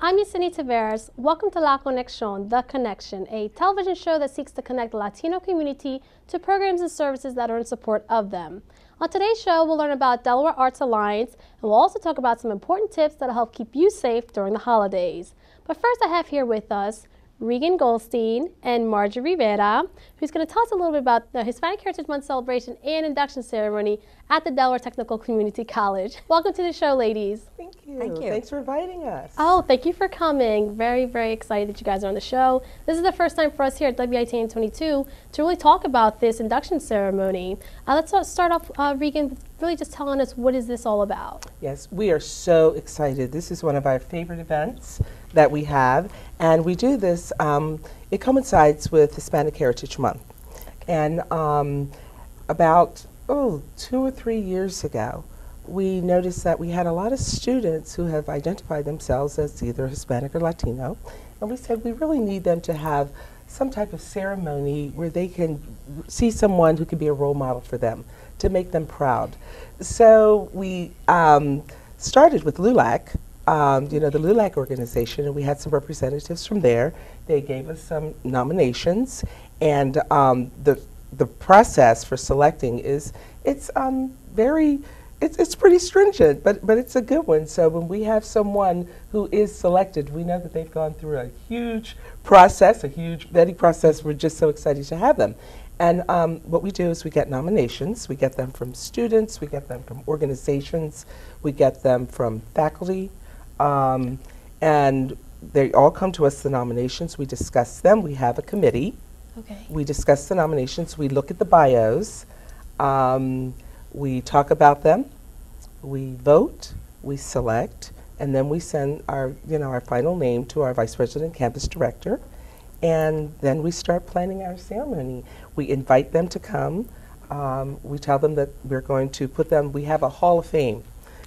I'm Yesenia Taveras. Welcome to La Conexión, The Connection, a television show that seeks to connect the Latino community to programs and services that are in support of them. On today's show, we'll learn about Delaware Arts Alliance, and we'll also talk about some important tips that'll help keep you safe during the holidays. But first, I have here with us Regan Goldstein and Marjorie Rivera, who's going to tell us a little bit about the Hispanic Heritage Month celebration and induction ceremony at the Delaware Technical Community College. Welcome to the show, ladies. Thank you. Thank you. Thanks for inviting us. Oh, thank you for coming. Very, very excited that you guys are on the show. This is the first time for us here at WITN 22 to really talk about this induction ceremony. Let's start off, Regan, with really just telling us what is this all about. Yes, we are so excited. This is one of our favorite events that we have, and we do this, it coincides with Hispanic Heritage Month. And about 2 or 3 years ago, we noticed that we had a lot of students who have identified themselves as either Hispanic or Latino, and we said we really need them to have some type of ceremony where they can see someone who can be a role model for them, to make them proud. So we started with LULAC, the LULAC organization, and we had some representatives from there. They gave us some nominations, and the process for selecting is it's pretty stringent, but it's a good one. So when we have someone who is selected, we know that they've gone through a huge process, a huge vetting process. We're just so excited to have them. And what we do is we get nominations. We get them from students, we get them from organizations, we get them from faculty, and they all come to us, the nominations. We discuss them. We have a committee. Okay. We discuss the nominations. We look at the bios. We talk about them. We vote. We select, and then we send our final name to our vice president, campus director, and then we start planning our ceremony. We invite them to come. We tell them that we're going to put them. We have a Hall of Fame.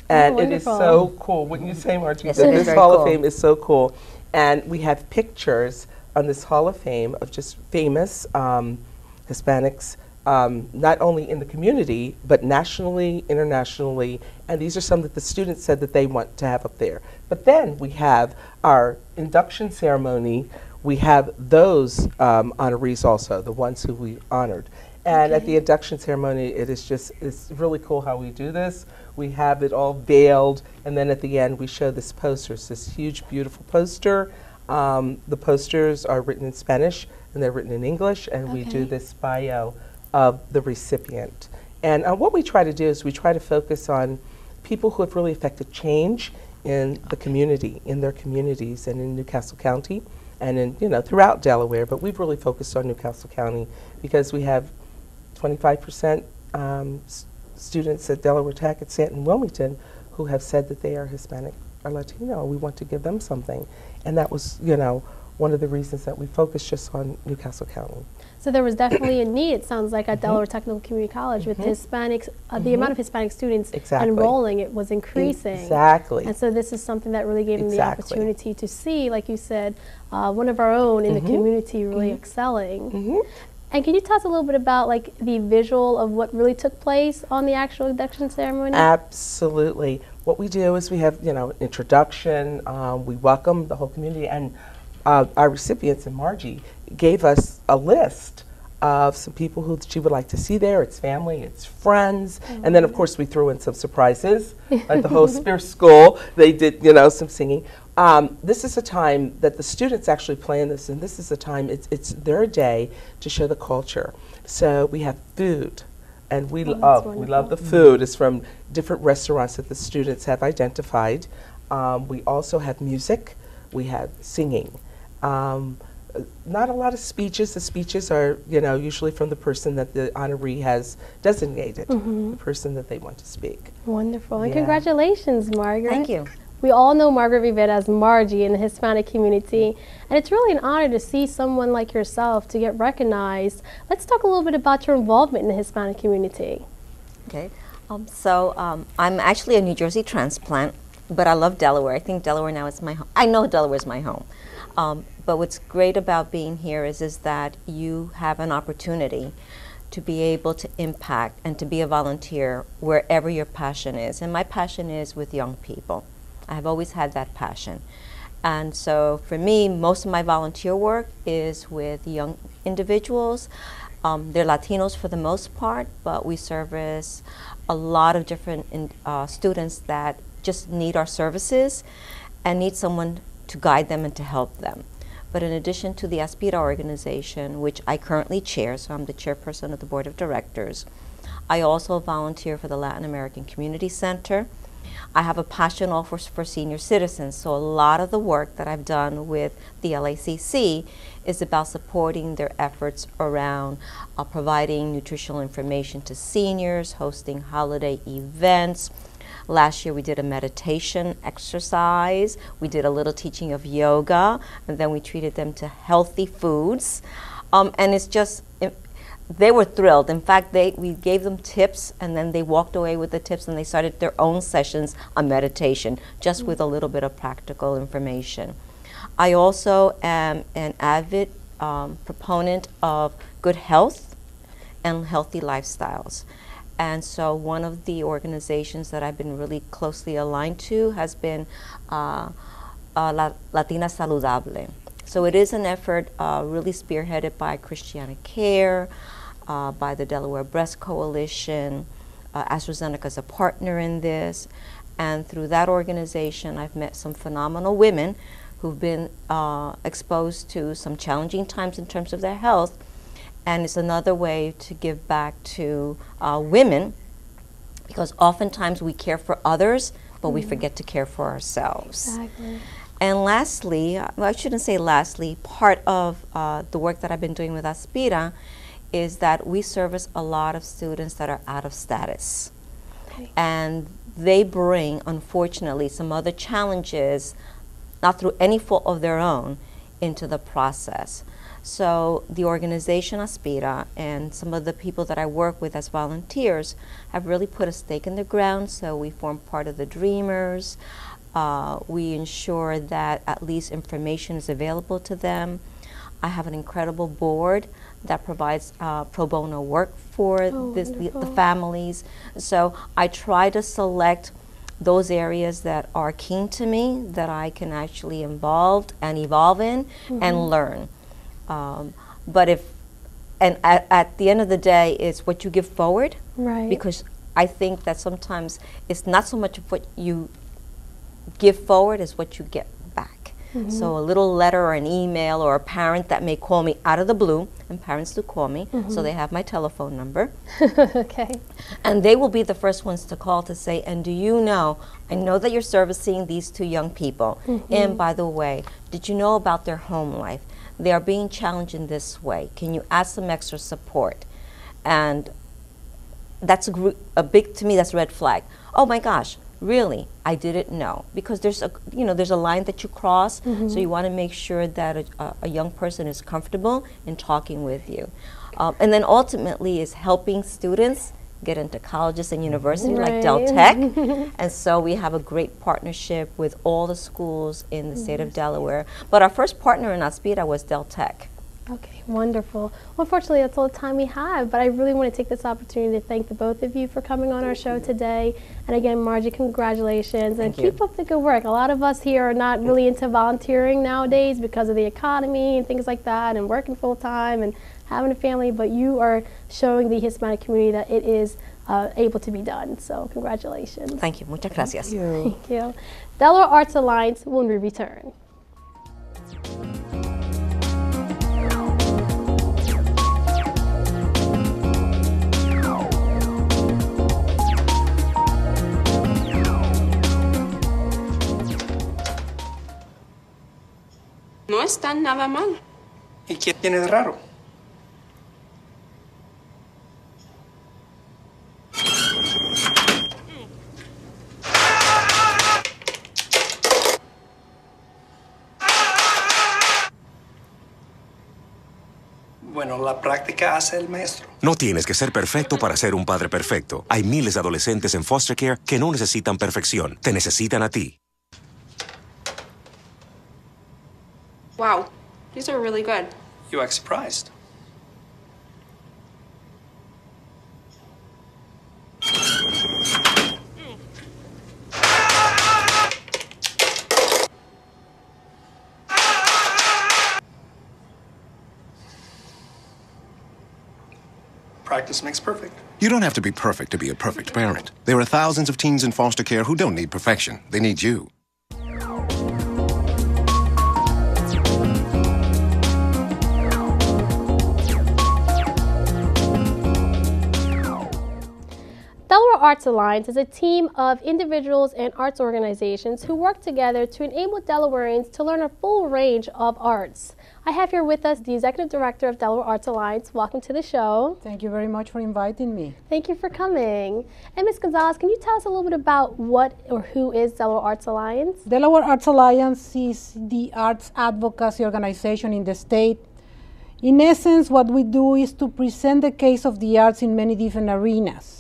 And it is so cool. Wouldn't you say, Margie? Yes, that it is this very Hall cool. of Fame is so cool. And we have pictures on this Hall of Fame of just famous Hispanics, not only in the community, but nationally, internationally. And these are some that the students said that they want to have up there. But then we have our induction ceremony. We have those honorees also, the ones who we honored. And at the induction ceremony, it's really cool how we do this. We have it all veiled, and then at the end we show this poster. It's this huge, beautiful poster. The posters are written in Spanish, and they're written in English, and we do this bio of the recipient. And what we try to do is we try to focus on people who have really affected change in the community, in their communities, and in Newcastle County, and in throughout Delaware. But we've really focused on Newcastle County because we have 25% students at Delaware Tech at Stanton Wilmington who have said that they are Hispanic or Latino. We want to give them something, and that was one of the reasons that we focused just on Newcastle County. So there was definitely a need, it sounds like, at Delaware Technical Community College with Hispanics, the amount of Hispanic students enrolling, it was increasing. Exactly. And so this is something that really gave them the opportunity to see, like you said, one of our own in the community really excelling. And can you tell us a little bit about the visual of what really took place on the actual induction ceremony? Absolutely. What we do is we have introduction, we welcome the whole community, and our recipients, and Margie gave us a list of some people who she would like to see there. It's family, it's friends, and then of course we threw in some surprises, like the whole Spear School. They did some singing. This is a time that the students actually plan this, and this is a time, it's their day to show the culture. So we have food, and we love the food. It's from different restaurants that the students have identified. We also have music, we have singing. Not a lot of speeches. The speeches are, usually from the person that the honoree has designated, the person that they want to speak. Wonderful. And congratulations, Margaret. Thank you. We all know Margaret Rivera as Margie in the Hispanic community, and it's really an honor to see someone like yourself to get recognized. Let's talk a little bit about your involvement in the Hispanic community. Okay. I'm actually a New Jersey transplant, but I love Delaware. I think Delaware now is my home. I know Delaware is my home. But what's great about being here is that you have an opportunity to be able to impact and to be a volunteer wherever your passion is. And my passion is with young people. I have always had that passion. And so for me, most of my volunteer work is with young individuals. They're Latinos for the most part, but we service a lot of different students that just need our services and need someone to guide them and to help them. But in addition to the Aspira organization, which I currently chair, so I'm the chairperson of the board of directors, I also volunteer for the Latin American Community Center. I have a passion also for senior citizens, so a lot of the work that I've done with the LACC is about supporting their efforts around providing nutritional information to seniors, hosting holiday events. Last year we did a meditation exercise, we did a little teaching of yoga, and then we treated them to healthy foods. And it's just, they were thrilled. In fact, we gave them tips, and then they walked away with the tips, and they started their own sessions on meditation, just with a little bit of practical information. I also am an avid proponent of good health and healthy lifestyles. And so one of the organizations that I've been really closely aligned to has been Latina Saludable. So it is an effort really spearheaded by Christiana Care, by the Delaware Breast Coalition. AstraZeneca is a partner in this. And through that organization, I've met some phenomenal women who've been exposed to some challenging times in terms of their health. And it's another way to give back to women, because oftentimes we care for others, but we forget to care for ourselves. Exactly. And lastly, well, I shouldn't say lastly, part of the work that I've been doing with Aspira is that we service a lot of students that are out of status. Okay. And they bring, unfortunately, some other challenges, not through any fault of their own, into the process. So the organization Aspira and some of the people that I work with as volunteers have really put a stake in the ground. So we form part of the Dreamers. We ensure that at least information is available to them. I have an incredible board that provides pro bono work for the families. So I try to select those areas that are keen to me, that I can actually evolve in and learn. But at the end of the day, it's what you give forward. Right. Because I think that sometimes it's not so much of what you give forward as what you get back. So a little letter or an email or a parent that may call me out of the blue, and parents do call me, so they have my telephone number. Okay. And they will be the first ones to call to say, and do you know, I know that you're servicing these two young people, and by the way, did you know about their home life? They are being challenged in this way. Can you add some extra support? And that's a big, to me, that's a red flag. Oh my gosh, really? I didn't know. Because there's a line that you cross, so you want to make sure that a young person is comfortable in talking with you. And then ultimately is helping students get into colleges and universities like Del Tech. And so we have a great partnership with all the schools in the state of Delaware. But our first partner in Aspira was Del Tech. Okay, wonderful. Well, unfortunately, that's all the time we have, but I really want to take this opportunity to thank the both of you for coming on our show today. And again, Margie, congratulations, and keep up the good work. A lot of us here are not really into volunteering nowadays because of the economy and things like that, and working full-time and having a family, but you are showing the Hispanic community that it is able to be done. So congratulations. Thank you. Muchas gracias. Thank you. Thank you. Delaware Arts Alliance when we return. No están nada mal. ¿Y qué tiene de raro? Bueno, la práctica hace el maestro. No tienes que ser perfecto para ser un padre perfecto. Hay miles de adolescentes en foster care que no necesitan perfección. Te necesitan a ti. Wow, these are really good. You act surprised. Practice makes perfect. You don't have to be perfect to be a perfect parent. There are thousands of teens in foster care who don't need perfection. They need you. Delaware Arts Alliance is a team of individuals and arts organizations who work together to enable Delawareans to learn a full range of arts. I have here with us the Executive Director of Delaware Arts Alliance. Welcome to the show. Thank you very much for inviting me. Thank you for coming. And Ms. Gonzalez, can you tell us a little bit about what or who is Delaware Arts Alliance? Delaware Arts Alliance is the arts advocacy organization in the state. In essence, what we do is to present the case of the arts in many different arenas.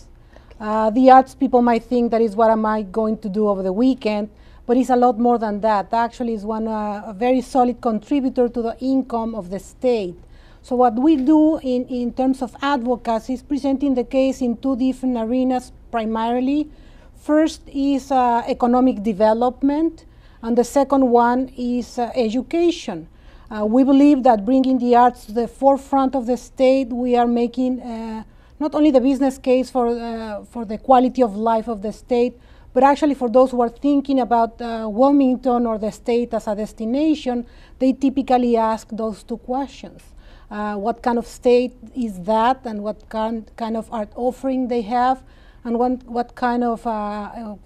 The arts, people might think that is what am I going to do over the weekend, but it's a lot more than that. Actually, it's a very solid contributor to the income of the state. So what we do in terms of advocacy is presenting the case in two different arenas primarily. First is economic development, and the second one is education. We believe that bringing the arts to the forefront of the state, we are making not only the business case for the quality of life of the state, but actually for those who are thinking about Wilmington or the state as a destination, they typically ask those two questions. What kind of state is that, and what kind of art offering they have, and what kind of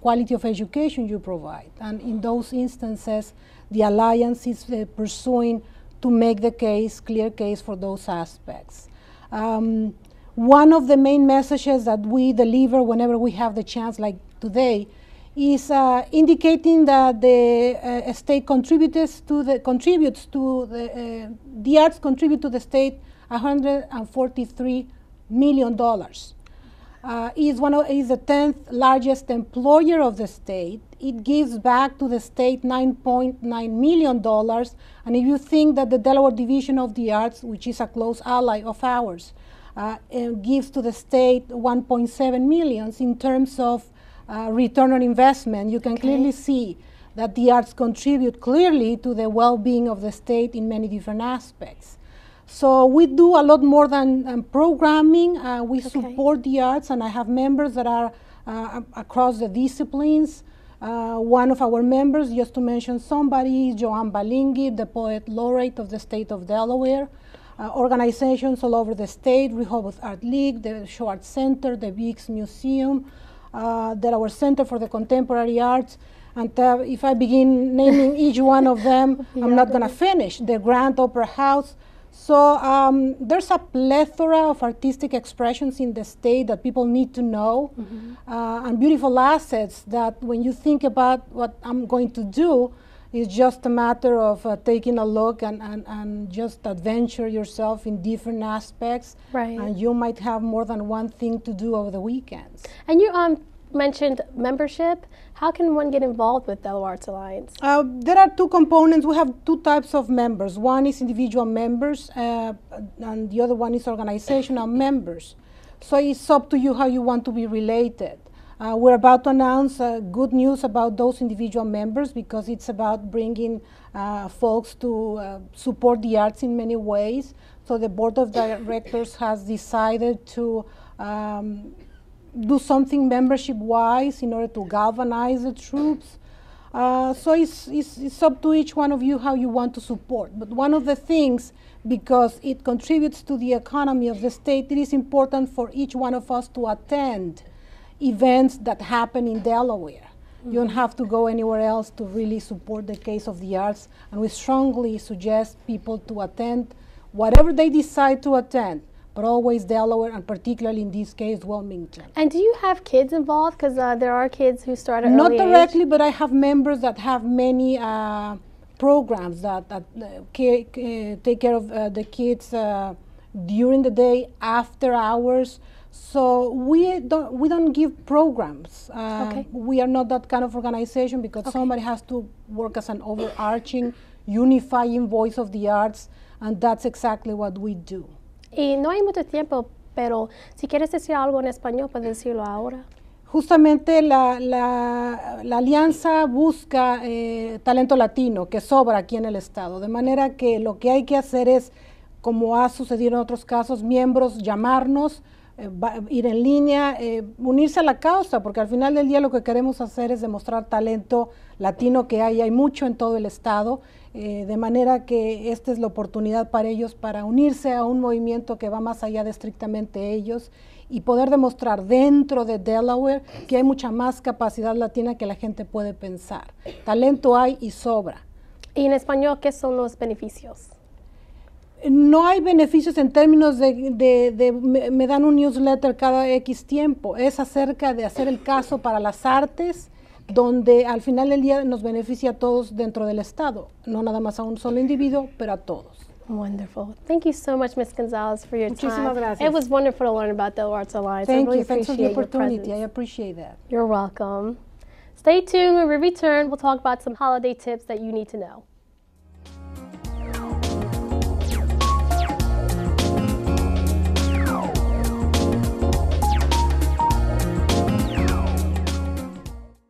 quality of education you provide. And in those instances, the Alliance is pursuing to make the case, clear case for those aspects. One of the main messages that we deliver whenever we have the chance, like today, is indicating that the state contributes to the arts contribute to the state $143 million. Is the 10th largest employer of the state. It gives back to the state $9.9 million. And if you think that the Delaware Division of the Arts, which is a close ally of ours, gives to the state 1.7 million in terms of return on investment, you can clearly see that the arts contribute clearly to the well-being of the state in many different aspects. So we do a lot more than programming. We support the arts, and I have members that are across the disciplines. One of our members, just to mention somebody, is Joan Balingui, the poet laureate of the state of Delaware. Organizations all over the state, Rehoboth Art League, the Show Arts Center, the Biggs Museum, Delaware Center for the Contemporary Arts. And if I begin naming each one of them, I'm not going to finish. The Grand Opera House. So there's a plethora of artistic expressions in the state that people need to know, and beautiful assets that when you think about what I'm going to do, it's just a matter of taking a look and just adventure yourself in different aspects. Right. And you might have more than one thing to do over the weekends. And you mentioned membership. How can one get involved with Delaware Arts Alliance? There are two components. We have two types of members. One is individual members, and the other one is organizational members. So it's up to you how you want to be related. We're about to announce good news about those individual members because it's about bringing folks to support the arts in many ways. So the board of directors has decided to do something membership-wise in order to galvanize the troops. So it's up to each one of you how you want to support. But one of the things, because it contributes to the economy of the state, it is important for each one of us to attend events that happen in Delaware. You don't have to go anywhere else to really support the case of the arts, and we strongly suggest people to attend whatever they decide to attend, but always Delaware, and particularly in this case, Wilmington. And do you have kids involved? Because there are kids who start at Not early directly, age. but I have members that have many programs that take care of the kids during the day, after hours. So we don't give programs. We are not that kind of organization because somebody has to work as an overarching, unifying voice of the arts, and that's exactly what we do. Y no hay mucho tiempo, pero si quieres decir algo en español, puedes decirlo ahora. Justamente la alianza busca talento latino que sobra aquí en el estado, de manera que lo que hay que hacer es, como ha sucedido en otros casos, miembros llamarnos ir en línea, unirse a la causa, porque al final del día lo que queremos hacer es demostrar talento latino que hay mucho en todo el estado, de manera que esta es la oportunidad para ellos para unirse a un movimiento que va más allá de estrictamente ellos y poder demostrar dentro de Delaware que hay mucha más capacidad latina que la gente puede pensar. Talento hay y sobra. Y en español, ¿qué son los beneficios? No hay beneficios en términos me dan un newsletter cada X tiempo. Es acerca de hacer el caso para las artes, donde al final del día nos beneficia a todos dentro del Estado. No nada más a un solo individuo, pero a todos. Wonderful. Thank you so much, Ms. Gonzalez, for your Muchísimas time. gracias. It was wonderful to learn about Delaware Arts Alliance. Thank I really you. Thanks for the appreciate your opportunity. presence. I appreciate that. You're welcome. Stay tuned. When we return, we'll talk about some holiday tips that you need to know.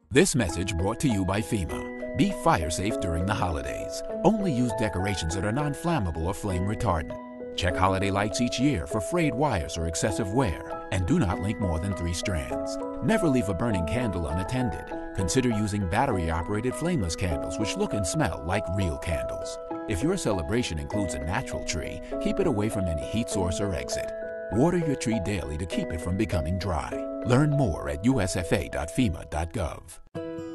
This message brought to you by FEMA. Be fire safe during the holidays. Only use decorations that are non-flammable or flame retardant. Check holiday lights each year for frayed wires or excessive wear, and do not link more than 3 strands. Never leave a burning candle unattended. Consider using battery-operated flameless candles which look and smell like real candles. If your celebration includes a natural tree, keep it away from any heat source or exit. Water your tree daily to keep it from becoming dry. Learn more at usfa.fema.gov.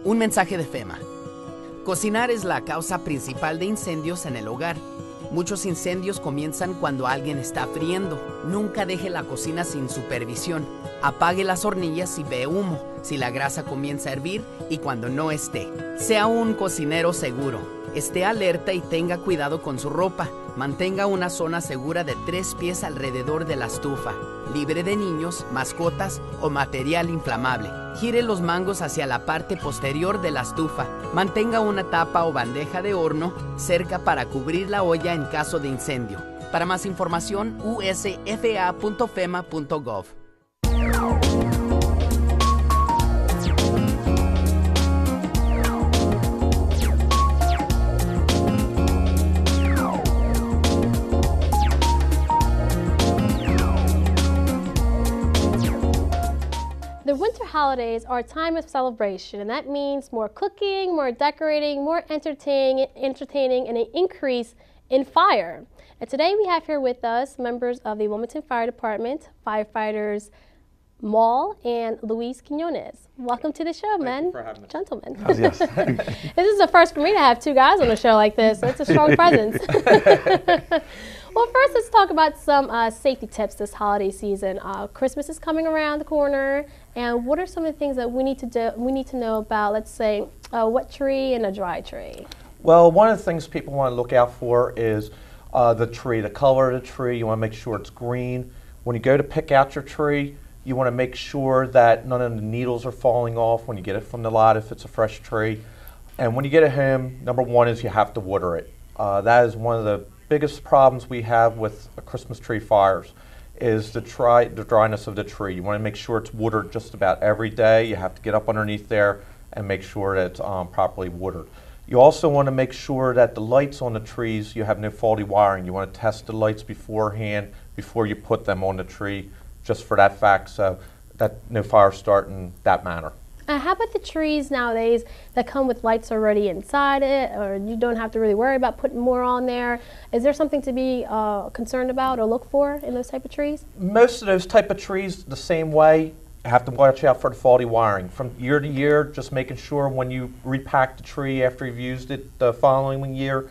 Un mensaje de FEMA. Cocinar es la causa principal de incendios en el hogar. Muchos incendios comienzan cuando alguien está friendo. Nunca deje la cocina sin supervisión. Apague las hornillas si ve humo, si la grasa comienza a hervir y cuando no esté. Sea un cocinero seguro. Esté alerta y tenga cuidado con su ropa. Mantenga una zona segura de 3 pies alrededor de la estufa, libre de niños, mascotas o material inflamable. Gire los mangos hacia la parte posterior de la estufa. Mantenga una tapa o bandeja de horno cerca para cubrir la olla en caso de incendio. Para más información, usfa.fema.gov. The winter holidays are a time of celebration, and that means more cooking, more decorating, more entertaining, and an increase in fire. And today we have here with us members of the Wilmington Fire Department, firefighters Maul and Luis Quiñones. Welcome to the show, men. Thank you for having us. Gentlemen. Yes. This is the first for me to have 2 guys on a show like this, so it's a strong presence. Well, first, let's talk about some safety tips this holiday season. Christmas is coming around the corner, and what are some of the things that we need to do? We need to know about, let's say, a wet tree and a dry tree. Well, one of the things people want to look out for is the tree, the color of the tree. You want to make sure it's green. When you go to pick out your tree, you want to make sure that none of the needles are falling off when you get it from the lot if it's a fresh tree. And when you get it home, number 1 is you have to water it. That is one of the biggest problems we have with Christmas tree fires is the dryness of the tree. You want to make sure it's watered just about every day. You have to get up underneath there and make sure that it's properly watered. You also want to make sure that the lights on the trees, you have no faulty wiring. You want to test the lights beforehand before you put them on the tree, just for that fact, so that no fires start in that manner. How about the trees nowadays that come with lights already inside it, or you don't have to really worry about putting more on there? Is there something to be concerned about or look for in those type of trees? Most of those type of trees, the same way, have to watch out for the faulty wiring. From year to year, just making sure when you repack the tree after you've used it the following year,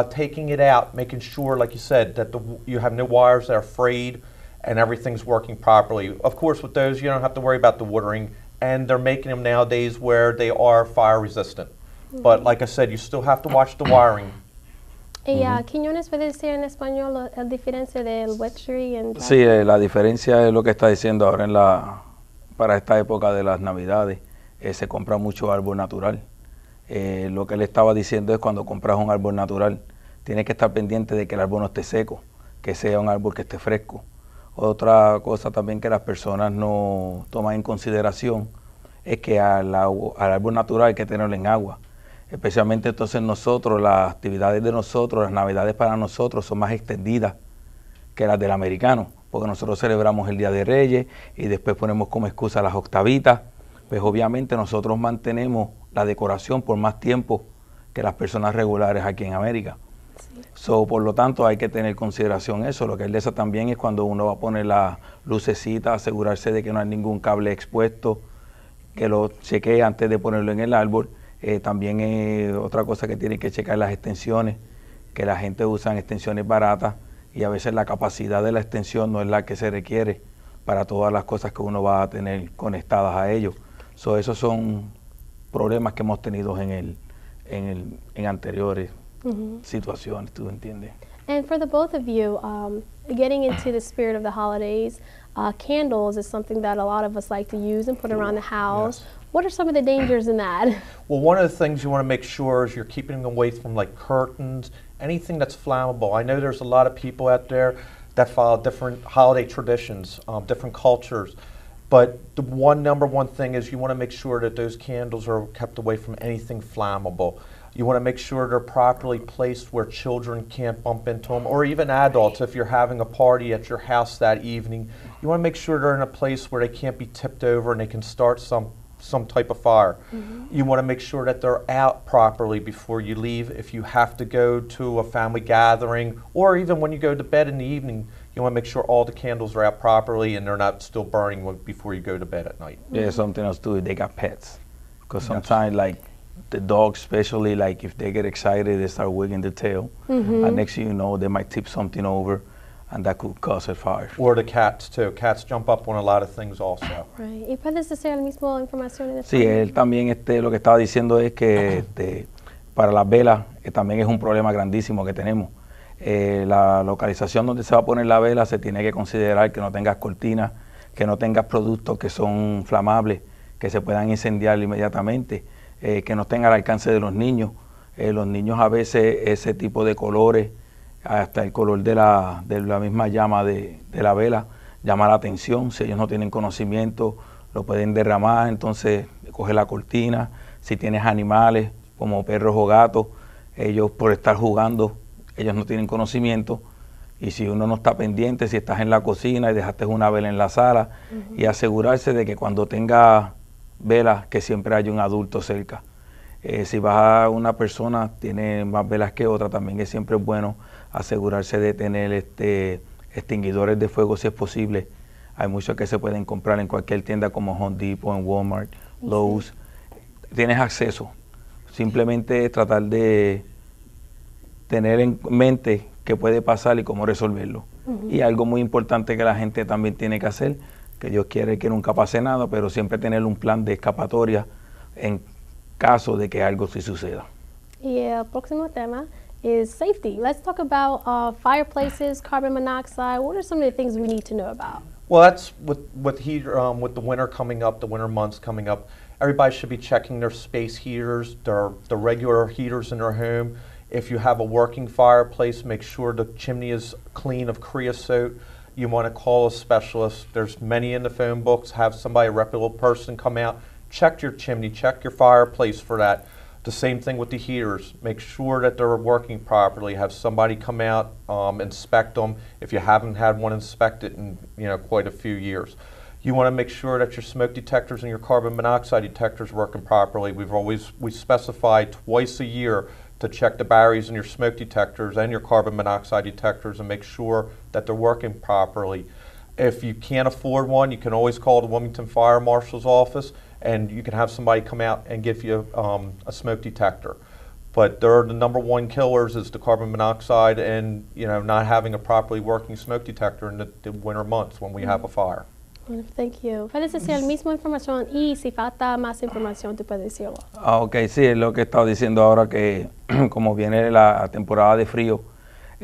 taking it out, making sure, like you said, that you have no wires that are frayed and everything's working properly. Of course, with those, you don't have to worry about the watering, and they're making them nowadays where they are fire resistant. But like I said, you still have to watch the wiring. Quiñones, ¿puede decir en español la diferencia del wet tree and dry? Sí, la diferencia es lo que está diciendo ahora para esta época de las Navidades. Se compra mucho árbol natural. Lo que él estaba diciendo es cuando compras un árbol natural, tienes que estar pendiente de que el árbol no esté seco, que sea un árbol que esté fresco. Otra cosa también que las personas no toman en consideración es que al árbol natural hay que tenerlo en agua. Especialmente entonces nosotros, las actividades de nosotros, las navidades para nosotros son más extendidas que las del americano. porque nosotros celebramos el Día de Reyes y después ponemos como excusa las octavitas. Pues obviamente nosotros mantenemos la decoración por más tiempo que las personas regulares aquí en América. So, por lo tanto, hay que tener consideración eso. Lo que él dice también es cuando uno va a poner la lucecita, asegurarse de que no hay ningún cable expuesto, que lo chequee antes de ponerlo en el árbol. También otra cosa que tiene que checar las extensiones, que la gente usa extensiones baratas y a veces la capacidad de la extensión no es la que se requiere para todas las cosas que uno va a tener conectadas a ellos. So, esos son problemas que hemos tenido en anteriores situaciones, ¿tú entiendes? And for the both of you, getting into the spirit of the holidays, candles is something that a lot of us like to use and put around the house. Yes. What are some of the dangers in that? Well, one of the things you want to make sure is you're keeping them away from like curtains, anything that's flammable. I know there's a lot of people out there that follow different holiday traditions, different cultures. But the number one thing is you want to make sure that those candles are kept away from anything flammable. You want to make sure they're properly placed where children can't bump into them, or even adults. If you're having a party at your house that evening, you want to make sure they're in a place where they can't be tipped over and they can start some type of fire. You want to make sure that they're out properly before you leave. If you have to go to a family gathering, or even when you go to bed in the evening, you want to make sure all the candles are out properly and they're not still burning before you go to bed at night. Yeah, something else too, they got pets. Because sometimes, like, the dogs, especially, like, if they get excited, they start wigging the tail. And next thing you know, they might tip something over, and that could cause a fire. Or the cats, too. Cats jump up on a lot of things also. Right. ¿Y puedes decir la misma información? En sí, él también lo que estaba diciendo es que para las velas también es un problema grandísimo que tenemos. La localización donde se va a poner la vela se tiene que considerar que no tengas cortinas, que no tengas productos que son flamables, que se puedan incendiar inmediatamente, que no estén al alcance de los niños. Los niños a veces ese tipo de colores, hasta el color de la misma llama de la vela, llama la atención. Si ellos no tienen conocimiento, lo pueden derramar, entonces coge la cortina. Si tienes animales como perros o gatos, ellos por estar jugando, ellos no tienen conocimiento, y si uno no está pendiente, si estás en la cocina y dejaste una vela en la sala, y asegurarse de que cuando tenga velas, que siempre haya un adulto cerca. Si vas a una persona, tiene más velas que otra, también es siempre bueno asegurarse de tener extinguidores de fuego si es posible. Hay muchos que se pueden comprar en cualquier tienda como Home Depot, en Walmart, Lowe's. Tienes acceso. Simplemente tratar de tener en mente qué puede pasar y cómo resolverlo. Y algo muy importante que la gente también tiene que hacer, que Dios quiere que nunca pase nada, pero siempre tener un plan de escapatoria en caso de que algo sí suceda. Y el próximo tema is safety. Let's talk about fireplaces, carbon monoxide. What are some of the things we need to know about? Well, that's with heater, with the winter coming up, the winter months coming up, everybody should be checking their space heaters, the regular heaters in their home. If you have a working fireplace, make sure the chimney is clean of creosote. You want to call a specialist. There's many in the phone books. Have somebody, a reputable person, come out, check your chimney, check your fireplace for that. The same thing with the heaters. Make sure that they're working properly. Have somebody come out, inspect them if you haven't had one inspected in quite a few years. You want to make sure that your smoke detectors and your carbon monoxide detectors are working properly. We specify twice a year to check the batteries in your smoke detectors and your carbon monoxide detectors and make sure that they're working properly. If you can't afford one, you can always call the Wilmington Fire Marshal's office and you can have somebody come out and give you a smoke detector. But they're the number one killers is the carbon monoxide and not having a properly working smoke detector in the winter months when we have a fire. Well, thank you. Puedes decir la misma información y si falta más información, tú puedes decirlo. Ok, sí, es lo que estaba diciendo ahora que como viene la temporada de frío,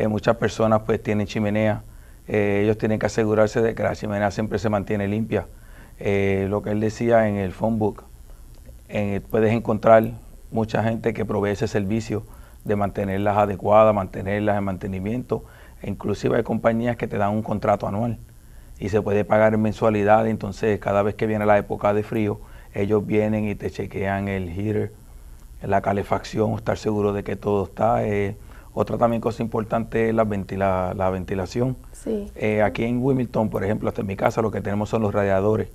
muchas personas pues tienen chimenea. Ellos tienen que asegurarse de que la chimenea siempre se mantiene limpia. Lo que él decía en el phone book, puedes encontrar mucha gente que provee ese servicio de mantenerlas adecuadas, mantenerlas en mantenimiento. Inclusive hay compañías que te dan un contrato anual y se puede pagar en mensualidad. Entonces cada vez que viene la época de frío, ellos vienen y te chequean el heater, la calefacción, estar seguro de que todo está. Otra también cosa importante es la ventilación. Sí. Aquí en Wilmington, por ejemplo, hasta en mi casa lo que tenemos son los radiadores.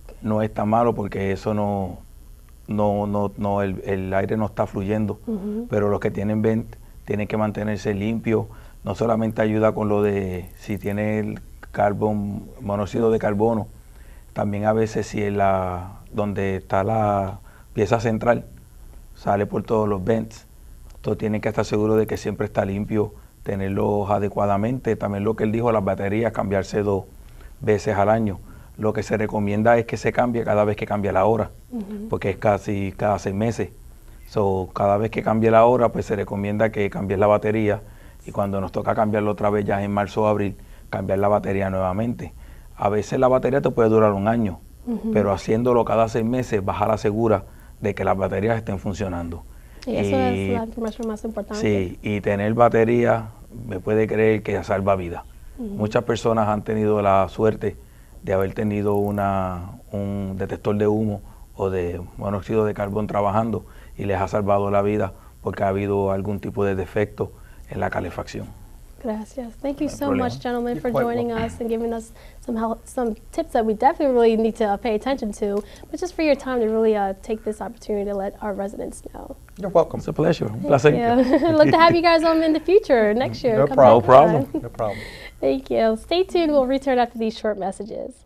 Okay. No es tan malo porque eso el aire no está fluyendo, pero los que tienen vent tienen que mantenerse limpios. No solamente ayuda con lo de si tiene el monóxido de carbono, también a veces si donde está la pieza central sale por todos los vents. Entonces tienen que estar seguros de que siempre está limpio, tenerlos adecuadamente. También lo que él dijo, las baterías, cambiarse 2 veces al año. Lo que se recomienda es que se cambie cada vez que cambie la hora, porque es casi cada 6 meses. Cada vez que cambie la hora, pues se recomienda que cambies la batería, y cuando nos toca cambiarlo otra vez ya en marzo o abril, cambiar la batería nuevamente. A veces la batería te puede durar 1 año, pero haciéndolo cada 6 meses vas a la segura de que las baterías estén funcionando. Y eso es la información más importante. Sí, y tener batería, me puede creer que salva vidas. Muchas personas han tenido la suerte de haber tenido un detector de humo o de monóxido de carbón trabajando y les ha salvado la vida porque ha habido algún tipo de defecto en la calefacción. Gracias. Thank you so much, gentlemen, for joining us and giving us some tips that we definitely really need to pay attention to, but just for your time to really take this opportunity to let our residents know. You're welcome. It's a pleasure. Thank you. Look to have you guys on in the future, next year. No problem. No problem. Thank you. Stay tuned. We'll return after these short messages.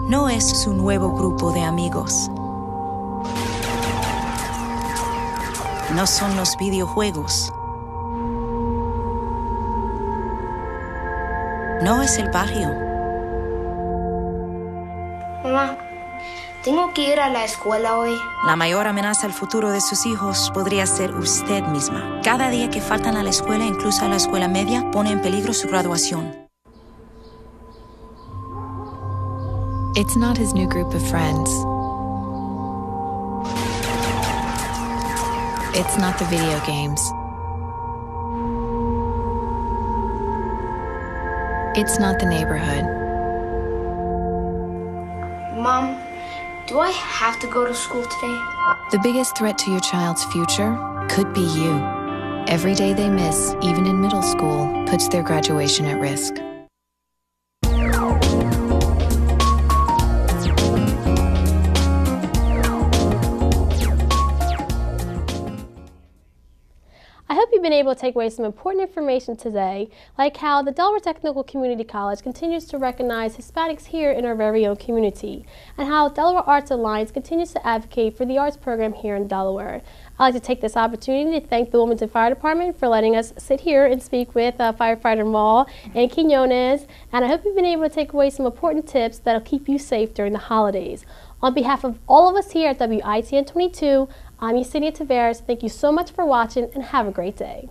No es su nuevo grupo de amigos. No son los videojuegos. No es el barrio. Mamá, tengo que ir a la escuela hoy. La mayor amenaza al futuro de sus hijos podría ser usted misma. Cada día que faltan a la escuela, incluso a la escuela media, pone en peligro su graduación. It's not his new group of friends. It's not the video games. It's not the neighborhood. Mom, do I have to go to school today? The biggest threat to your child's future could be you. Every day they miss, even in middle school, puts their graduation at risk. I hope you've been able to take away some important information today, like how the Delaware Technical Community College continues to recognize Hispanics here in our very own community, and how Delaware Arts Alliance continues to advocate for the arts program here in Delaware. I'd like to take this opportunity to thank the Wilmington Fire Department for letting us sit here and speak with Firefighter Maul and Quinones, and I hope you've been able to take away some important tips that'll keep you safe during the holidays. On behalf of all of us here at WITN 22, I'm Yesenia Taveras. Thank you so much for watching and have a great day.